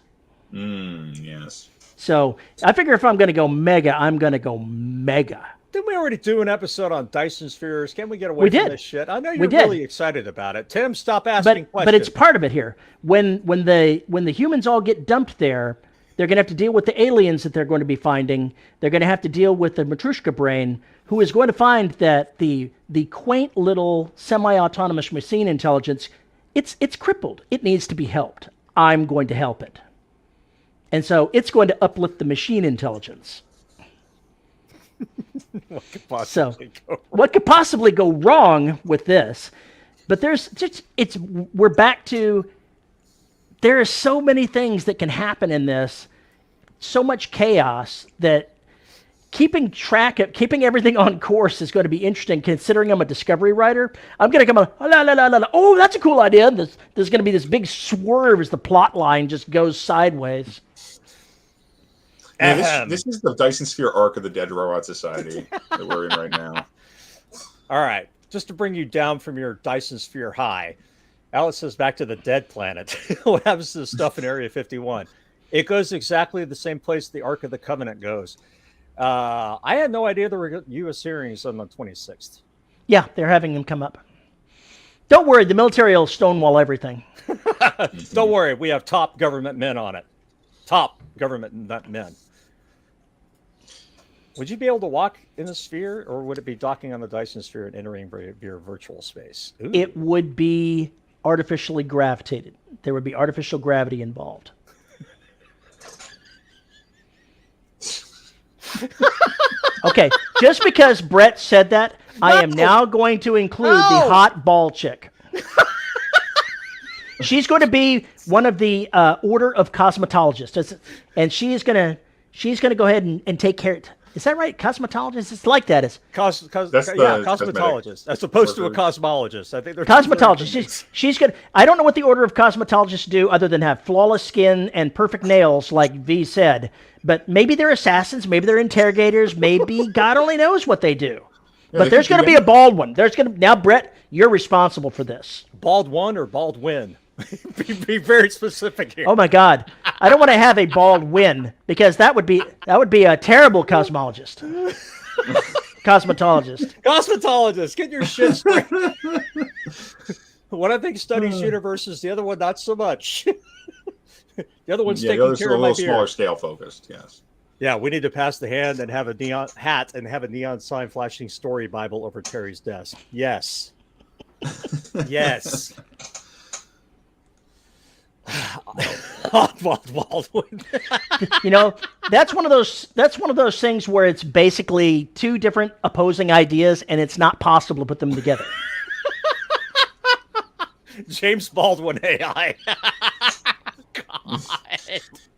Yes. So I figure if I'm going to go mega, I'm going to go mega. Didn't we already do an episode on Dyson spheres? Can we get away from this shit? I know you're really excited about it. Tim, stop asking questions. But it's part of it here. When the humans all get dumped there, they're going to have to deal with the aliens that they're going to be finding. They're going to have to deal with the Matryoshka brain, who is going to find that the quaint little semi-autonomous machine intelligence, it's crippled. It needs to be helped. I'm going to help it. And so it's going to uplift the machine intelligence. What could possibly go wrong with this? But we're back to, there are so many things that can happen in this, so much chaos that keeping everything on course is going to be interesting. Considering I'm a discovery writer, I'm going to come on, oh, that's a cool idea. There's going to be this big swerve as the plot line just goes sideways. Yeah, this is the Dyson Sphere arc of the Dead Robot Society that we're in right now. All right. Just to bring you down from your Dyson Sphere high, Alex says back to the dead planet. What happens to the stuff in Area 51? It goes exactly the same place the Ark of the Covenant goes. I had no idea there were U.S. hearings on the 26th. Yeah, they're having them come up. Don't worry, the military will stonewall everything. Don't worry, we have top government men on it. Top government men. Would you be able to walk in the sphere, or would it be docking on the Dyson Sphere and entering your virtual space? Ooh. It would be artificially gravitated. There would be artificial gravity involved. Okay, just because Brett said that, I am now going to include the hot ball chick. She's going to be one of the order of cosmetologists, and she's going to go ahead and take care. Is that right? Cosmetologist? It's like that. It's cosmetologist, as opposed to a cosmologist. I think they're cosmetologist. She's good. I don't know what the order of cosmetologists do other than have flawless skin and perfect nails, like V said. But maybe they're assassins. Maybe they're interrogators. Maybe God only knows what they do. Yeah, but there's going to be a bald one. Now, Brett, you're responsible for this. Bald one or bald win? be very specific here. Oh my God, I don't want to have a bald win because that would be a terrible cosmologist. Cosmetologist, get your shit straight. One I think studies universes, the other one not so much. The other one's taking care of my beard. A little smaller scale focused, yes. Yeah, we need to pass the hand and have a neon hat and have a neon sign flashing story Bible over Terry's desk. Yes. Yes. Baldwin. You know, that's one of those things where it's basically two different opposing ideas and it's not possible to put them together. James Baldwin AI.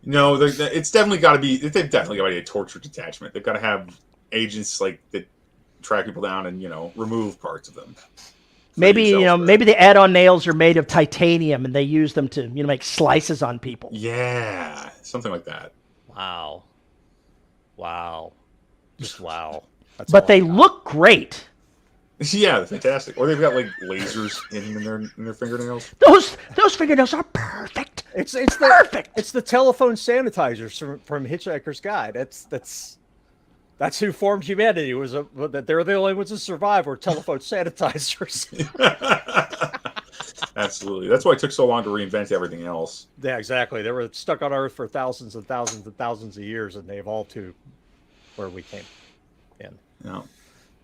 No, it's definitely got to be. They've definitely got to be a torture detachment. They've got to have agents like that track people down and remove parts of them. Maybe maybe the add-on nails are made of titanium and they use them to make slices on people. Yeah, something like that. Wow. Just wow. But they look great. Yeah, they're fantastic. Or they've got like lasers in their fingernails. Those fingernails are perfect. It's perfect. It's the telephone sanitizers from Hitchhiker's Guide. That's who formed humanity. That they were the only ones to survive were telephone sanitizers. Absolutely. That's why it took so long to reinvent everything else. Yeah, exactly. They were stuck on Earth for thousands and thousands and thousands of years, and they evolved to where we came in. Yeah.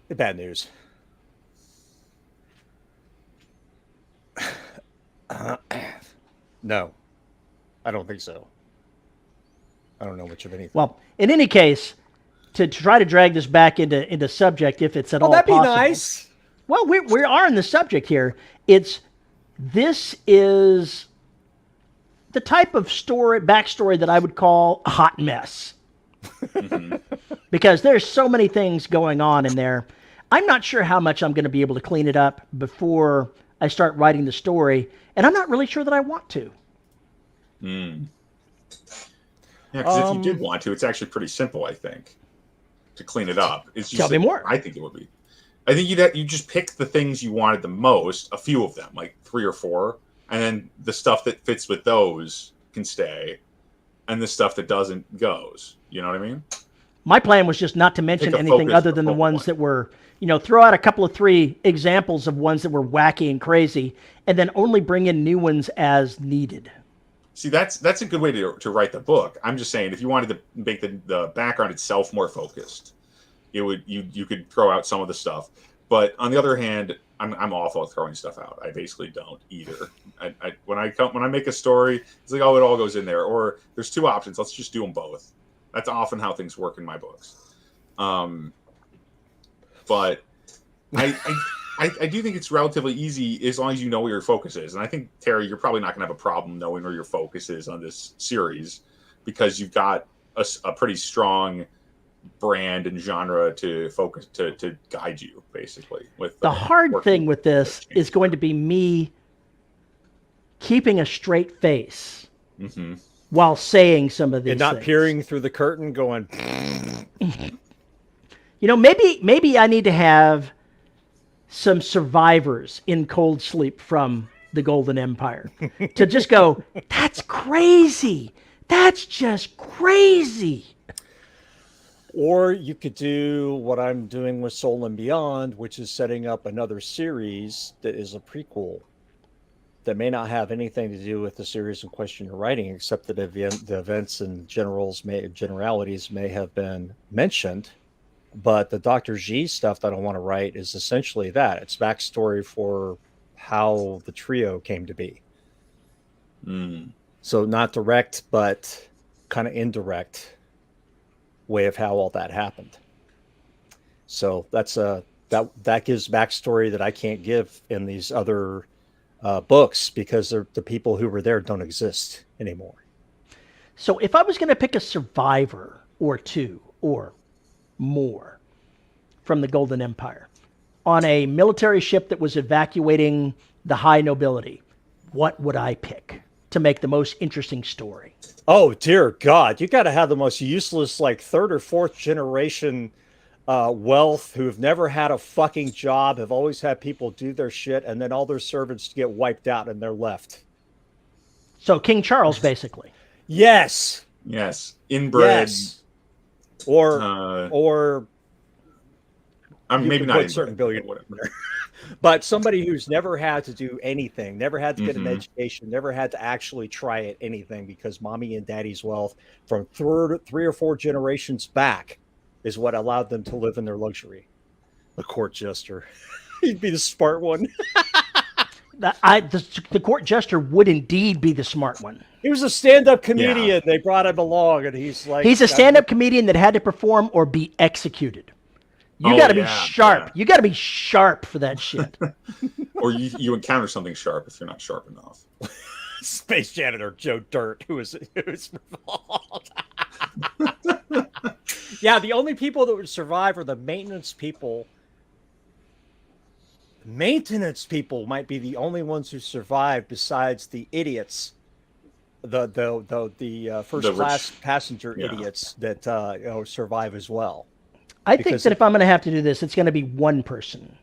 Bad news. No, I don't think so. I don't know much of anything. Well, in any case, to try to drag this back into subject, if it's at all that'd be possible. nice. Well, we are in the subject here. This is the type of backstory that I would call a hot mess. Because there's so many things going on in there. I'm not sure how much I'm going to be able to clean it up before I start writing the story, and I'm not really sure that I want to. Yeah, because if you did want to, it's actually pretty simple, I think, to clean it up. It's just Tell me more. I think it would be. I think you just pick the things you wanted the most, a few of them, like 3 or 4, and then the stuff that fits with those can stay, and the stuff that doesn't goes. You know what I mean? My plan was just not to mention anything other than the ones that were, throw out a couple of 3 examples of ones that were wacky and crazy, and then only bring in new ones as needed. See, that's a good way to write the book. I'm just saying, if you wanted to make the background itself more focused, you could throw out some of the stuff. But on the other hand, I'm awful at throwing stuff out. I basically don't either. When I make a story, it's like, oh, it all goes in there. Or there's 2 options. Let's just do them both. That's often how things work in my books. But I do think it's relatively easy as long as you know where your focus is. And I think, Terry, you're probably not going to have a problem knowing where your focus is on this series because you've got a pretty strong brand and genre to focus to guide you, basically. With the hard thing with this is going to be me keeping a straight face while saying some of these and not things. peering through the curtain going maybe I need to have some survivors in cold sleep from the Golden Empire to just go, that's crazy. That's just crazy. Or you could do what I'm doing with Soul and Beyond, which is setting up another series that is a prequel that may not have anything to do with the series in question you're writing, except that the events and generalities may have been mentioned. But the Dr. G stuff that I want to write is essentially that. It's backstory for how the trio came to be. So not direct, but kind of indirect way of how all that happened. So that's that gives backstory that I can't give in these other books because the people who were there don't exist anymore. So if I was going to pick a survivor or 2 or more from the Golden Empire on a military ship that was evacuating the high nobility, what would I pick to make the most interesting story? Oh, dear God. You got to have the most useless, like 3rd or 4th generation wealth who've never had a fucking job, have always had people do their shit, and then all their servants get wiped out and they're left. So King Charles, basically. Yes. Inbred. Yes. Or maybe not certain billion, whatever. But somebody who's never had to do anything, never had to get an education, never had to actually try at anything because mommy and daddy's wealth from 3 or 4 generations back is what allowed them to live in their luxury. The court jester. He'd be the smart one. The court jester would indeed be the smart one. He was a stand-up comedian. Yeah. They brought him along, and he's a stand-up comedian that had to perform or be executed. You got to be sharp. Yeah. You got to be sharp for that shit. Or you encounter something sharp if you're not sharp enough. Space janitor Joe Dirt, who was involved. Yeah, the only people that would survive are the maintenance people. Maintenance people might be the only ones who survive, besides the idiots, the first class passenger idiots that survive as well. I think that if I'm going to have to do this, it's going to be one person.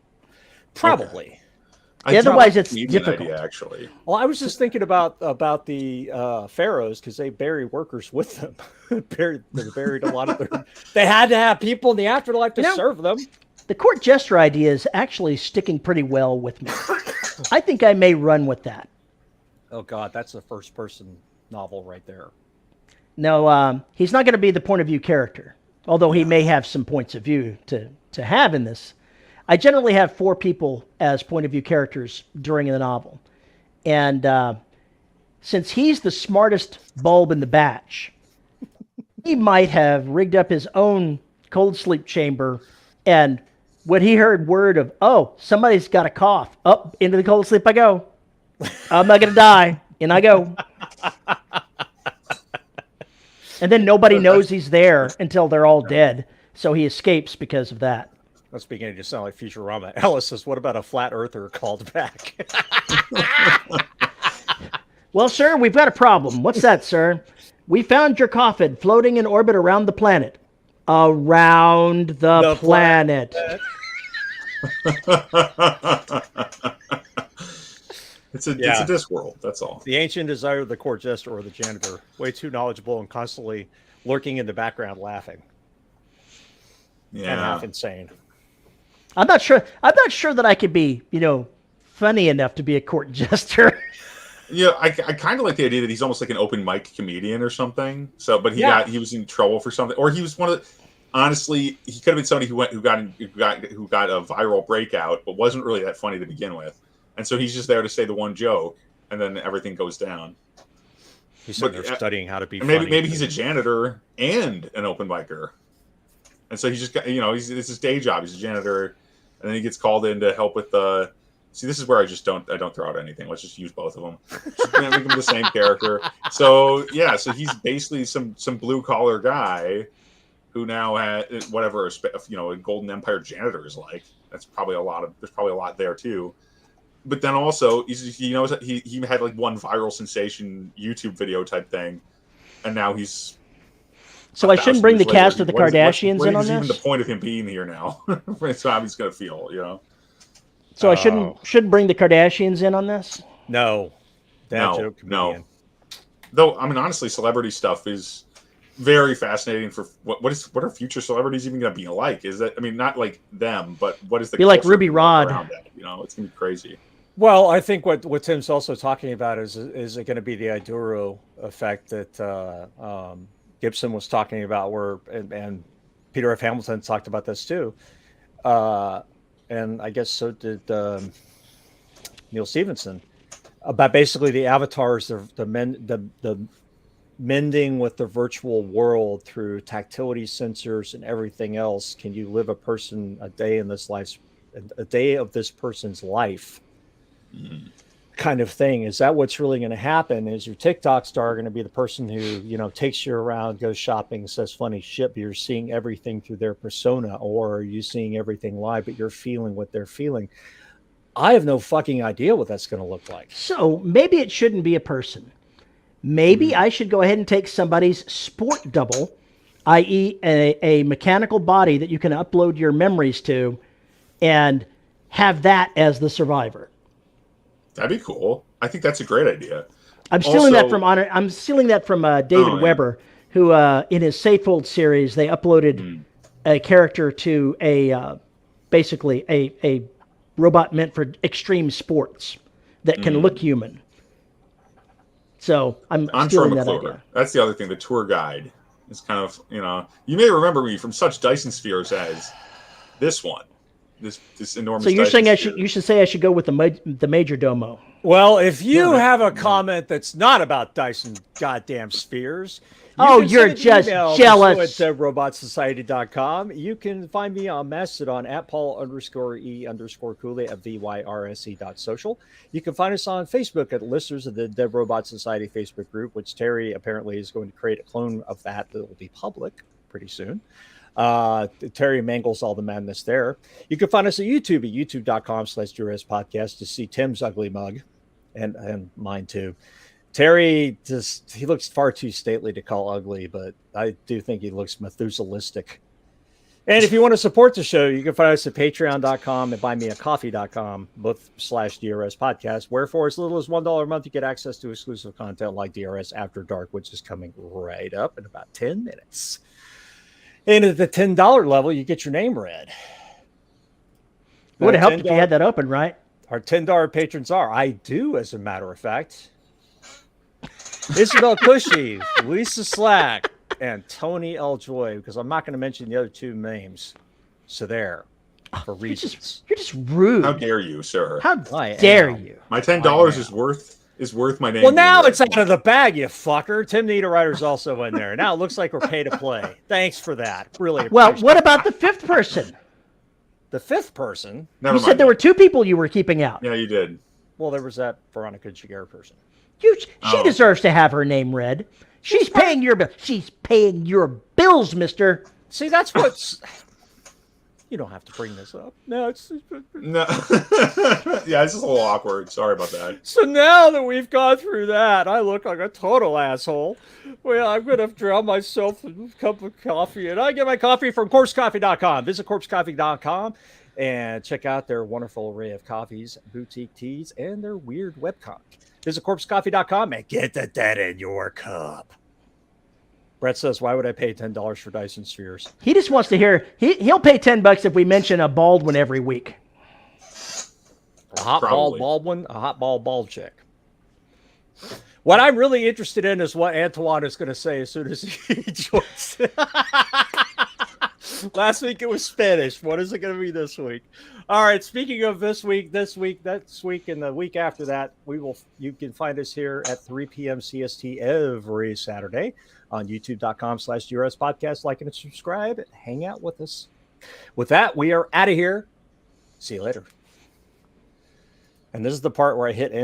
Probably. Okay. Otherwise, it's difficult. Idea, actually. Well, I was just thinking about the pharaohs, because they bury workers with them. They buried a lot of their. They had to have people in the afterlife to serve them. The court jester idea is actually sticking pretty well with me. I think I may run with that. Oh God, that's a first-person novel right there. No, he's not going to be the point of view character, although he may have some points of view to have in this. I generally have 4 people as point of view characters during the novel. And since he's the smartest bulb in the batch, he might have rigged up his own cold sleep chamber. And when he heard word of, oh, somebody's got a cough, up into the cold sleep I go. I'm not going to die. In I go. And then nobody knows he's there until they're all dead. So he escapes because of that. That's beginning to sound like Futurama. Alice says, what about a flat earther called back? Well, sir, we've got a problem. What's that, sir? We found your coffin floating in orbit around the planet. Around the planet. It's a Discworld, that's all. The ancient is either the court jester or the janitor. Way too knowledgeable and constantly lurking in the background laughing. Yeah. And half insane. I'm not sure that I could be, funny enough to be a court jester. Yeah, I kind of like the idea that he's almost like an open mic comedian or something. So, but he was in trouble for something, or he was one of the. Honestly, he could have been somebody who got a viral breakout, but wasn't really that funny to begin with, and so he's just there to say the one joke, and then everything goes down. He's sitting there studying how to be funny. Maybe he's a janitor and an open micer, and so he's just got it's his day job. He's a janitor, and then he gets called in to help with the. See, this is where I don't throw out anything. Let's just use both of them. Just make him the same character. So so he's basically some blue collar guy who now has whatever a Golden Empire janitor is like. There's probably a lot there too. But then also he knows that he had like one viral sensation YouTube video type thing, and now he's. So I shouldn't bring the cast of the Kardashians in on this. Even the point of him being here now? That's how he's gonna feel, So I shouldn't bring the Kardashians in on this? No. No. Though, I mean, honestly, celebrity stuff is very fascinating for what are future celebrities even going to be like? Is that, I mean, not like them, but what is the be like Ruby Rod? It's going to be crazy. Well, I think what Tim's also talking about is it going to be the Iduro effect that Gibson was talking about, and Peter F. Hamilton talked about this too. And I guess so did Neil Stephenson, about basically the avatars, the mending with the virtual world through tactility sensors and everything else. Can you live a day of this person's life? Kind of thing. Is that what's really going to happen? Is your TikTok star going to be the person who takes you around, goes shopping, says funny shit, but you're seeing everything through their persona? Or are you seeing everything live, but you're feeling what they're feeling? I have no fucking idea what that's going to look like. So maybe it shouldn't be a person. Maybe I should go ahead and take somebody's sport double, i.e. a mechanical body that you can upload your memories to, and have that as the survivor. That'd be cool. I think that's a great idea. I'm stealing that from David Weber, who in his Safehold series they uploaded a character to basically a robot meant for extreme sports that can look human. So I'm stealing that idea. That's the other thing. The tour guide is kind of you may remember me from such Dyson spheres as this one. this enormous. So you're saying Dyson you should say I should go with the major domo. Well, if you Yeah. have a comment that's not about Dyson goddamn spheres, you Oh, can you're send an just email to jealous. show@robotsociety.com. You can find me on Mastodon at Paul_E_Cooley at VYRSE.social. You can find us on Facebook at Listeners of the Dead Robot Society Facebook group, which Terry apparently is going to create a clone of that will be public pretty soon. Terry mangles all the madness there. You can find us at YouTube at youtube.com/DRS podcast to see Tim's ugly mug and mine too. Terry he looks far too stately to call ugly, but I do think he looks Methuselistic. And if you want to support the show, you can find us at patreon.com and buymeacoffee.com, both /DRS podcast, where for as little as $1 a month, you get access to exclusive content like DRS After Dark, which is coming right up in about 10 minutes. And at the $10 level, you get your name read. It would have helped if you had that open, right? Our $10 patrons are. I do, as a matter of fact. Isabel Cushy, Lisa Slack, and Tony L. Joy, because I'm not going to mention the other two names. So there, for reasons. You're just rude. How dare you, sir? How dare you? My $10 is worth my name. Well, now it's out of the bag, you fucker. Tim Niederreiter's also in there. Now it looks like we're pay to play. Thanks for that. Really. Well, what about the fifth person? The fifth person? You said there were two people you were keeping out. Yeah, you did. Well, there was that Veronica Chiguera person. She deserves to have her name read. She's paying your bill. She's paying your bills, mister. See, that's what's... You don't have to bring this up. No, it's... No. Yeah, this is a little awkward. Sorry about that. So now that we've gone through that, I look like a total asshole. Well, I'm going to drown myself in a cup of coffee. And I get my coffee from corpsecoffee.com. Visit corpsecoffee.com and check out their wonderful array of coffees, boutique teas, and their weird webcomic. Visit corpsecoffee.com and get the dead in your cup. Brett says, why would I pay $10 for Dyson Spheres? He just wants to hear. He'll pay $10 if we mention a bald one every week. A hot bald one, a hot bald chick. What I'm really interested in is what Antoine is going to say as soon as he joins. Last week it was Spanish. What is it going to be this week? All right. Speaking of this week, next week, and the week after that, you can find us here at 3 p.m. CST every Saturday on youtube.com/DRS podcast. Like and subscribe. Hang out with us. With that, we are out of here. See you later. And this is the part where I hit end.